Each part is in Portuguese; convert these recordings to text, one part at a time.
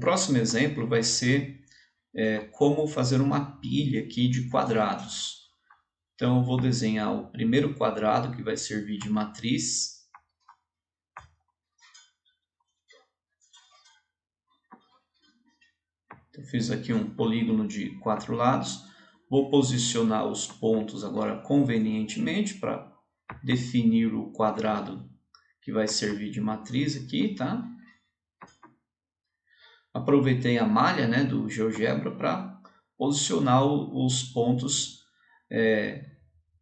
próximo exemplo vai ser como fazer uma pilha aqui de quadrados. Então, eu vou desenhar o primeiro quadrado, que vai servir de matriz. Então, fiz aqui um polígono de 4 lados. Vou posicionar os pontos agora convenientemente para definir o quadrado que vai servir de matriz aqui, tá? Aproveitei a malha, né, do GeoGebra para posicionar os pontos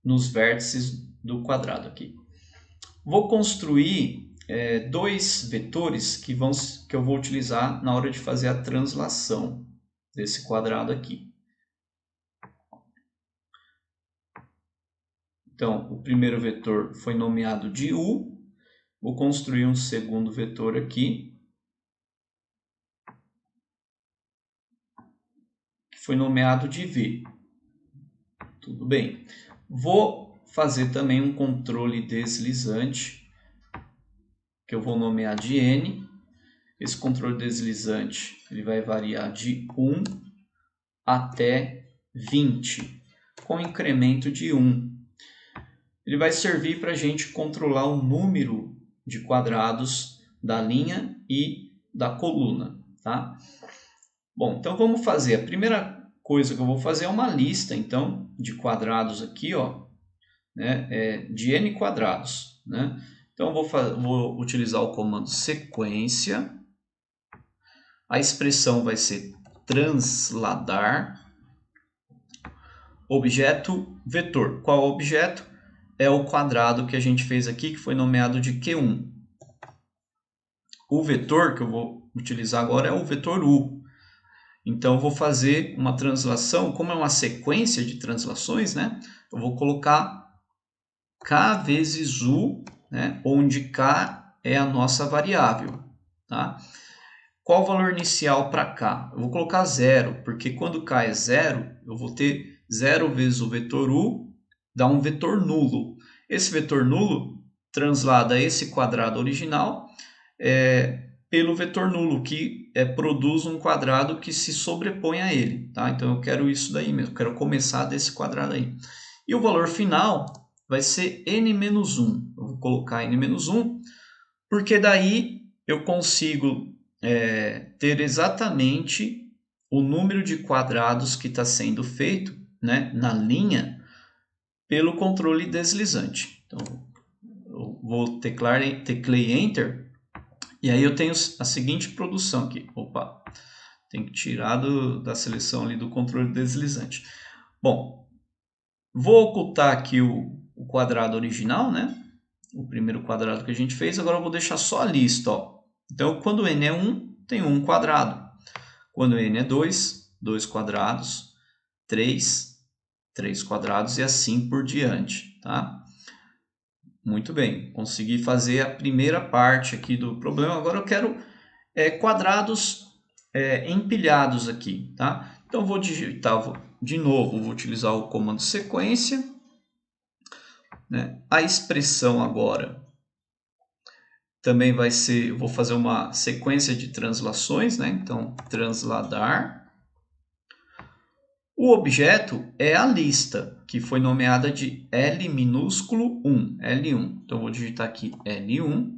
nos vértices do quadrado aqui. Vou construir dois vetores que eu vou utilizar na hora de fazer a translação desse quadrado aqui. Então, o primeiro vetor foi nomeado de U. Vou construir um segundo vetor aqui, que foi nomeado de V. Tudo bem. Vou fazer também um controle deslizante, que eu vou nomear de N. Esse controle deslizante ele vai variar de 1 até 20, com incremento de 1. Ele vai servir para a gente controlar o número de quadrados da linha e da coluna, tá? Bom, então vamos fazer. A primeira coisa que eu vou fazer é uma lista, então, de quadrados aqui, ó, né, de n quadrados, né? Então, vou utilizar o comando sequência. A expressão vai ser transladar. Objeto vetor. Qual objeto? É o quadrado que a gente fez aqui, que foi nomeado de Q1. O vetor que eu vou utilizar agora é o vetor U. Então, eu vou fazer uma translação, como é uma sequência de translações, né? Eu vou colocar K vezes U, né? Onde K é a nossa variável, tá? Qual o valor inicial para K? Eu vou colocar 0, porque quando K é 0, eu vou ter 0 vezes o vetor U, dá um vetor nulo. Esse vetor nulo translada esse quadrado original pelo vetor nulo, que produz um quadrado que se sobrepõe a ele, tá? Então, eu quero isso daí mesmo, quero começar desse quadrado aí. E o valor final vai ser n-1. Eu vou colocar n-1, porque daí eu consigo ter exatamente o número de quadrados que está sendo feito, né, na linha pelo controle deslizante. Então, eu vou teclei Enter, e aí eu tenho a seguinte produção aqui. Opa, tem que tirar da seleção ali do controle deslizante. Bom, vou ocultar aqui o quadrado original, né? O primeiro quadrado que a gente fez. Agora eu vou deixar só a lista, ó. Então, quando n é 1, tem 1 quadrado. Quando n é 2, 2 quadrados. 3, 3 quadrados e assim por diante, tá? Muito bem, consegui fazer a primeira parte aqui do problema. Agora eu quero quadrados empilhados aqui, tá? Então, vou digitar de novo, vou utilizar o comando sequência, né? A expressão agora também vai ser, vou fazer uma sequência de translações, né? Então, transladar. O objeto é a lista, que foi nomeada de L minúsculo 1, L1. Então, vou digitar aqui L1.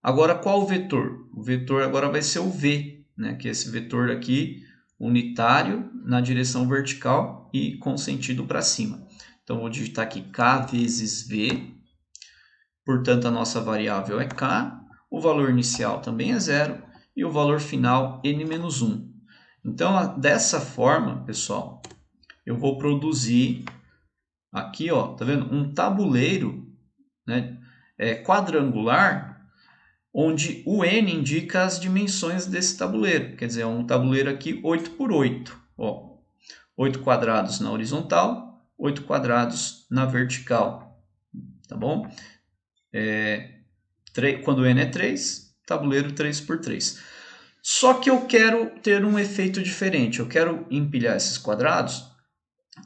Agora, qual o vetor? O vetor agora vai ser o V, né? Que é esse vetor aqui, unitário, na direção vertical e com sentido para cima. Então, vou digitar aqui K vezes V. Portanto, a nossa variável é K. O valor inicial também é 0. E o valor final, n-1. Então, dessa forma, pessoal, eu vou produzir aqui, ó, tá vendo? Um tabuleiro, né, quadrangular, onde o n indica as dimensões desse tabuleiro. Quer dizer, é um tabuleiro aqui 8 por 8. Ó, 8 quadrados na horizontal, 8 quadrados na vertical. Tá bom? Quando n é 3, tabuleiro 3 por 3. Só que eu quero ter um efeito diferente. Eu quero empilhar esses quadrados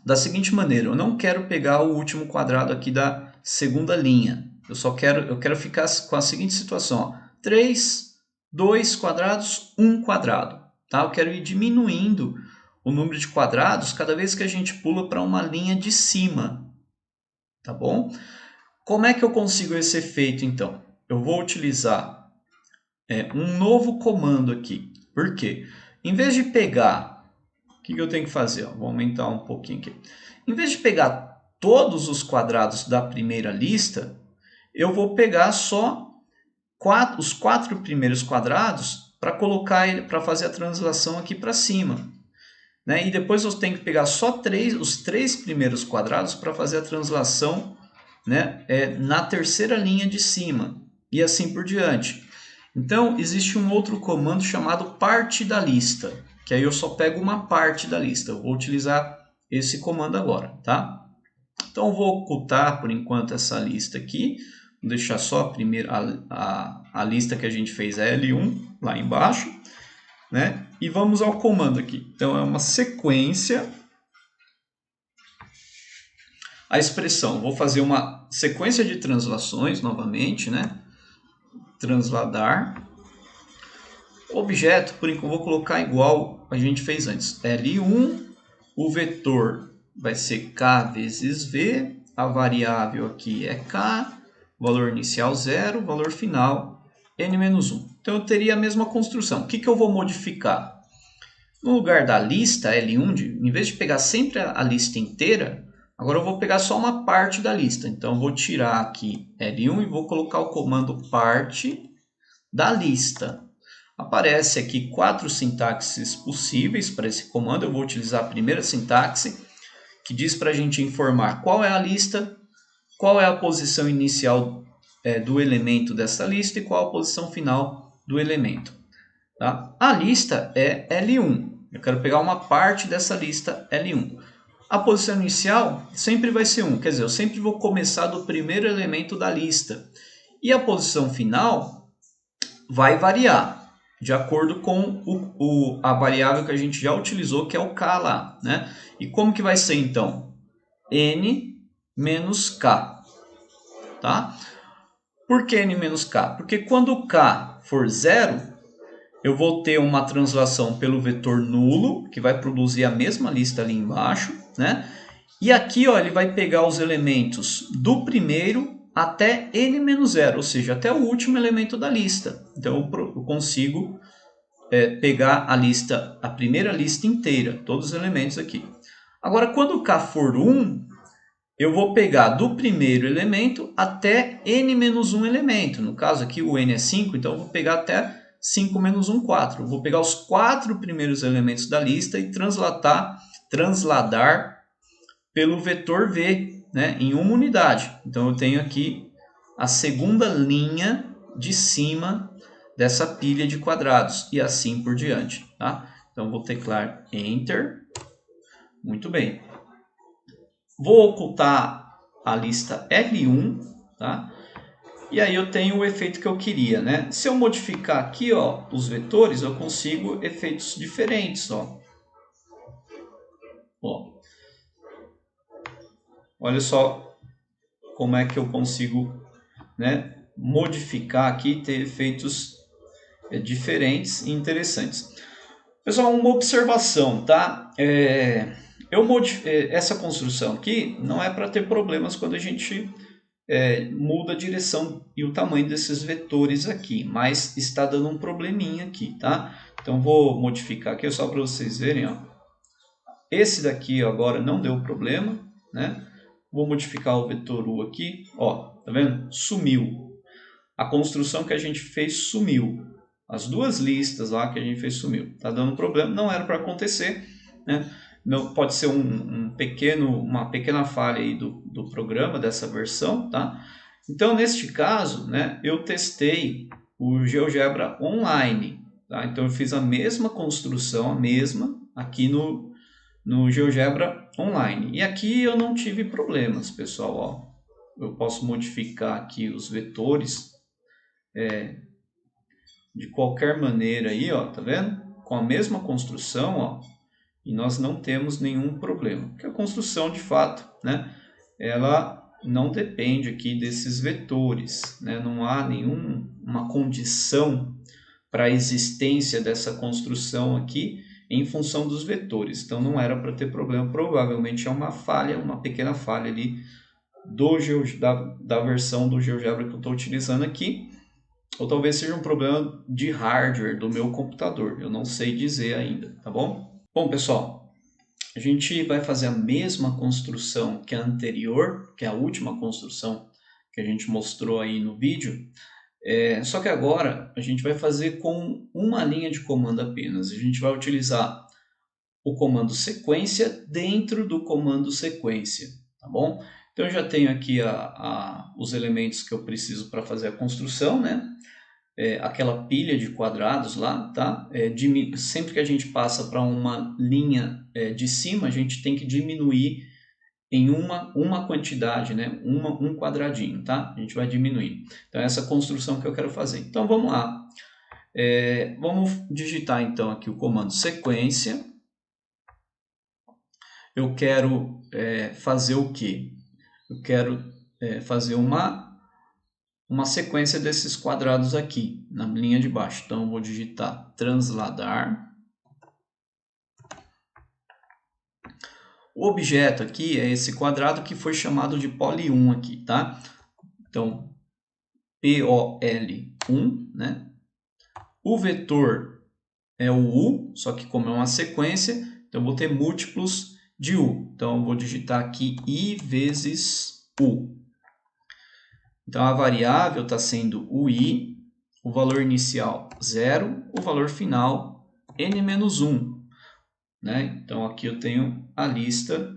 da seguinte maneira. Eu não quero pegar o último quadrado aqui da segunda linha. Eu quero ficar com a seguinte situação. Ó. 3, 2 quadrados, 1 quadrado. tá? Eu quero ir diminuindo o número de quadrados cada vez que a gente pula para uma linha de cima, tá bom? Como é que eu consigo esse efeito, então? Eu vou utilizar um novo comando aqui. Por quê? Em vez de pegar... O que eu tenho que fazer? Vou aumentar um pouquinho aqui. Em vez de pegar todos os quadrados da primeira lista, eu vou pegar só os 4 primeiros quadrados para colocar ele, para fazer a translação aqui para cima. Né? E depois eu tenho que pegar só os 3 primeiros quadrados para fazer a translação, né, na terceira linha de cima. E assim por diante. Então, existe um outro comando chamado parte da lista, que aí eu só pego uma parte da lista. Eu vou utilizar esse comando agora, tá? Então, eu vou ocultar, por enquanto, essa lista aqui. Vou deixar só a primeira, a lista que a gente fez, a L1, lá embaixo. Né? E vamos ao comando aqui. Então, é uma sequência. A expressão, vou fazer uma sequência de translações novamente, né? Transladar. Objeto, por enquanto, vou colocar igual a gente fez antes. L1, o vetor vai ser K vezes V, a variável aqui é K, valor inicial 0, valor final N-1. Então, eu teria a mesma construção. O que eu vou modificar? No lugar da lista L1, em vez de pegar sempre a lista inteira, agora eu vou pegar só uma parte da lista. Então, eu vou tirar aqui L1 e vou colocar o comando parte da lista. Aparece aqui 4 sintaxes possíveis para esse comando. Eu vou utilizar a primeira sintaxe, que diz para a gente informar qual é a lista, qual é a posição inicial do elemento dessa lista e qual a posição final do elemento. Tá? A lista é L1. Eu quero pegar uma parte dessa lista L1. A posição inicial sempre vai ser 1, quer dizer, eu sempre vou começar do primeiro elemento da lista. E a posição final vai variar de acordo com a variável que a gente já utilizou, que é o K lá. Né? E como que vai ser então? N menos K. Tá? Por que N menos K? Porque quando o K for 0, eu vou ter uma translação pelo vetor nulo, que vai produzir a mesma lista ali embaixo. Né? E aqui ó, ele vai pegar os elementos do primeiro até n-0, ou seja, até o último elemento da lista. Então eu consigo pegar a primeira lista inteira, todos os elementos aqui. Agora, quando o K for 1, eu vou pegar do primeiro elemento até n-1 elemento. No caso aqui o n é 5, então eu vou pegar até 5 menos 1, 4. Eu vou pegar os 4 primeiros elementos da lista e transladar pelo vetor V, né, em uma unidade. Então, eu tenho aqui a segunda linha de cima dessa pilha de quadrados e assim por diante. Tá? Então, vou teclar Enter. Muito bem. Vou ocultar a lista L1. Tá? E aí eu tenho o efeito que eu queria. Né? Se eu modificar aqui ó, os vetores, eu consigo efeitos diferentes. Ó. Olha só como é que eu consigo, né, modificar aqui e ter efeitos diferentes e interessantes. Pessoal, uma observação, tá? Essa construção aqui não é para ter problemas quando a gente muda a direção e o tamanho desses vetores aqui, mas está dando um probleminha aqui, tá? Então vou modificar aqui só para vocês verem, ó. Esse daqui ó, agora não deu problema, né? Vou modificar o vetor U aqui, ó, tá vendo? Sumiu. A construção que a gente fez sumiu. As duas listas lá que a gente fez sumiu. Tá dando problema, não era para acontecer, né? Não, pode ser uma pequena falha aí do programa, dessa versão, tá? Então, neste caso, né, eu testei o GeoGebra online, tá? Então, eu fiz a mesma construção, aqui no GeoGebra online. E aqui eu não tive problemas, pessoal. Ó. Eu posso modificar aqui os vetores de qualquer maneira aí, ó, tá vendo? Com a mesma construção, ó, e nós não temos nenhum problema. Porque a construção, de fato, né, ela não depende aqui desses vetores, né? Não há nenhuma condição para a existência dessa construção aqui em função dos vetores. Então não era para ter problema, provavelmente é uma falha, uma pequena falha ali da versão do GeoGebra que eu estou utilizando aqui, ou talvez seja um problema de hardware do meu computador, eu não sei dizer ainda, tá bom? Bom, pessoal, a gente vai fazer a mesma construção que a anterior, que é a última construção que a gente mostrou aí no vídeo, só que agora a gente vai fazer com uma linha de comando apenas. A gente vai utilizar o comando sequência dentro do comando sequência, tá bom? Então eu já tenho aqui os elementos que eu preciso para fazer a construção, né? Aquela pilha de quadrados lá, tá? Sempre que a gente passa para uma linha de cima, a gente tem que diminuir em uma quantidade, né? Um quadradinho, tá? A gente vai diminuir. Então, essa construção que eu quero fazer. Então, vamos lá. Vamos digitar, então, aqui o comando sequência. Eu quero fazer o quê? Eu quero fazer uma sequência desses quadrados aqui, na linha de baixo. Então, eu vou digitar transladar. O objeto aqui é esse quadrado que foi chamado de poly1 aqui, tá? Então, POL1, né? O vetor é o U, só que como é uma sequência, então eu vou ter múltiplos de U. Então, eu vou digitar aqui I vezes U. Então, a variável está sendo o I, o valor inicial 0, o valor final n-1. Né? Então, aqui eu tenho a lista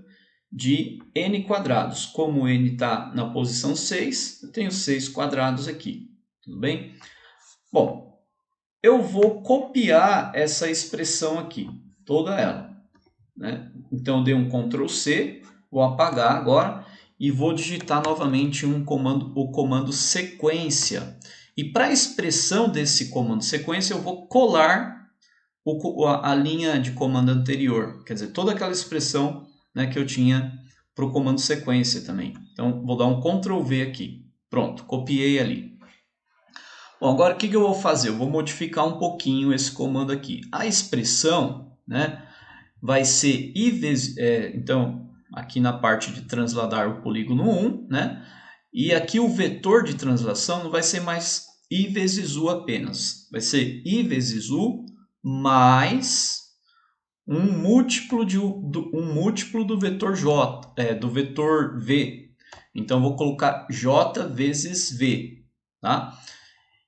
de n quadrados. Como n está na posição 6, eu tenho 6 quadrados aqui. Tudo bem? Bom, eu vou copiar essa expressão aqui, toda ela. Né? Então, eu dei um Ctrl C, vou apagar agora e vou digitar novamente o comando sequência. E para a expressão desse comando sequência, eu vou colar a linha de comando anterior, quer dizer, toda aquela expressão, né, que eu tinha para o comando sequência também. Então, vou dar um Ctrl V aqui. Pronto, copiei ali. Bom, agora o que eu vou fazer? Eu vou modificar um pouquinho esse comando aqui. A expressão, né, vai ser I vezes... então, aqui na parte de transladar o polígono 1, né, e aqui o vetor de translação não vai ser mais I vezes U apenas. Vai ser I vezes U mais um múltiplo do vetor J, do vetor V. Então, eu vou colocar J vezes V. Tá?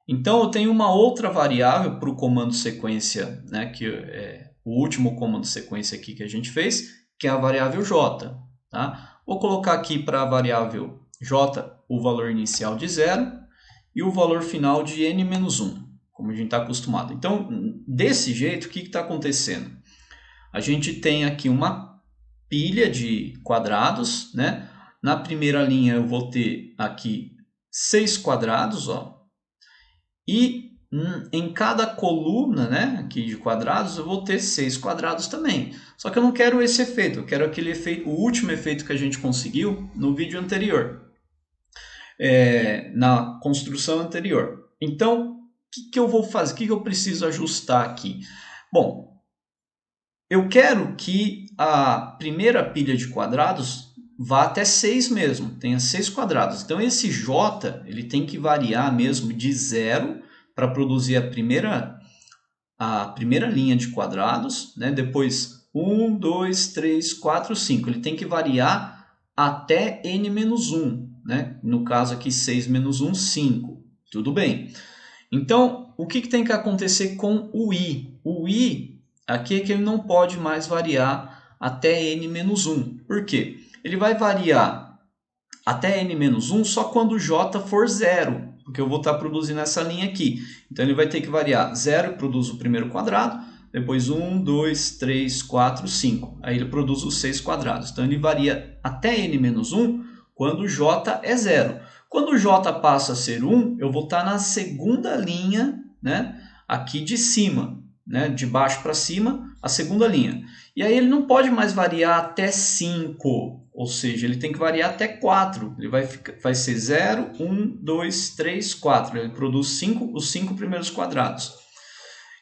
Então, eu tenho uma outra variável para o comando sequência, né, que é o último comando sequência aqui que a gente fez, que é a variável J. Tá? Vou colocar aqui para a variável J o valor inicial de 0 e o valor final de n-1. Como a gente está acostumado. Então, desse jeito, o que está acontecendo? A gente tem aqui uma pilha de quadrados, né? Na primeira linha eu vou ter aqui 6 quadrados, ó. E em cada coluna, né, aqui de quadrados, eu vou ter 6 quadrados também. Só que eu não quero esse efeito, eu quero aquele efeito, o último efeito que a gente conseguiu no vídeo anterior, na construção anterior. Então, o que eu vou fazer? O que eu preciso ajustar aqui? Bom, eu quero que a primeira pilha de quadrados vá até 6 mesmo, tenha 6 quadrados. Então, esse J ele tem que variar mesmo de 0 para produzir a primeira linha de quadrados, né? Depois 1, 2, 3, 4, 5. Ele tem que variar até n-1, né? No caso aqui 6 menos 1, 5. Tudo bem. Então, o que tem que acontecer com o I? O I aqui é que ele não pode mais variar até n-1. Por quê? Ele vai variar até n-1 só quando o J for 0, porque eu vou estar produzindo essa linha aqui. Então, ele vai ter que variar 0, produz o primeiro quadrado, depois 1, 2, 3, 4, 5. Aí ele produz os 6 quadrados. Então, ele varia até n-1 quando o J é 0. Quando o J passa a ser 1, eu vou estar na segunda linha, né, aqui de cima, né, de baixo para cima, a segunda linha. E aí ele não pode mais variar até 5, ou seja, ele tem que variar até 4. Ele vai ser 0, 1, 2, 3, 4. Ele produz os 5 primeiros quadrados.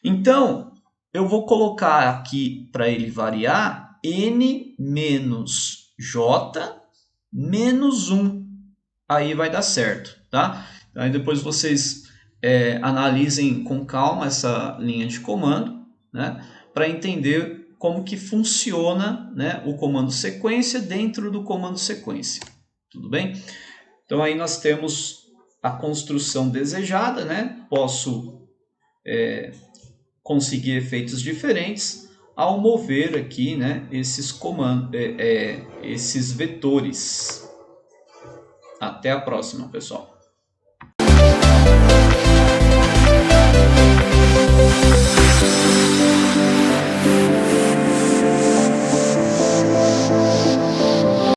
Então, eu vou colocar aqui para ele variar n menos j menos 1. Aí vai dar certo, tá? Aí depois vocês analisem com calma essa linha de comando, né? Para entender como que funciona, né, o comando sequência dentro do comando sequência. Tudo bem? Então aí nós temos a construção desejada, né? Posso conseguir efeitos diferentes ao mover aqui, né, esses comandos, esses vetores. Até a próxima, pessoal.